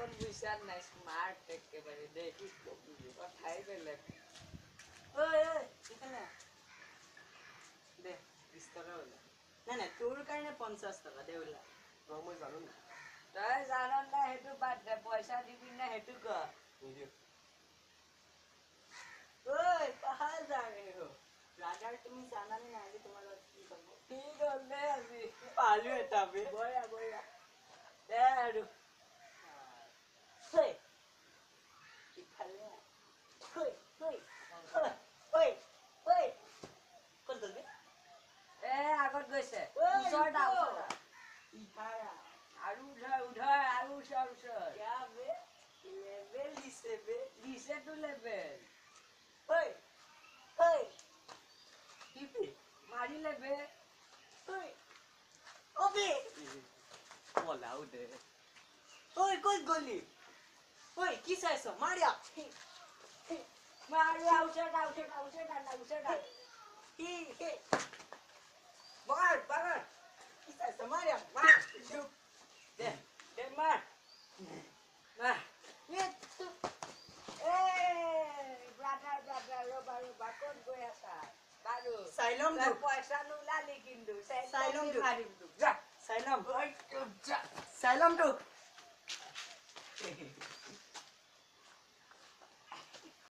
এখন বুঝছার নাই স্মার্ট একেবারে দেখি কথাই বেলেগ ওই এখানে দে 20 টাকা হলো না তোর কারণে 50 টাকা দে ওলা মই জানো না তই জান না সেইটো বাদ দে পইচা দিবি না সেইটো ক ওই পাহাড় যাবে হো রাজার তুমি জানা না আগে তোমার কি করব ঠিক হলে আজি পালু এটা বে বয়া বয়া দে আৰু হই কি খালে হই হই হই হই কোন দলবে এ আগত গৈছে ওচৰটা ওচৰটা ইহাৰা আৰু উধৰ আৰু ওচৰ क्या बे लेवल दिसे बे দিছে তো লেভেল হই হই কি বে মাৰি লেবে হই ওবে পলাও দে ওই কই গলি ওই কি চাইছো মারিয়া মাৰি ওচৰটা হি হে বাগাৰ বাগাৰ কি চাইছো মাৰিয়া মাৰ দে দে মাৰ মাৰ এ তু এ ব্ৰাদাৰ ৰবা ক'ত গৈ আছা বাৰু সাইলম তই দু পইচা নোলালি কিন্তু চাইলম দু মাৰিম তোক যা সাইলম ঐ তোক যা সাইলম দু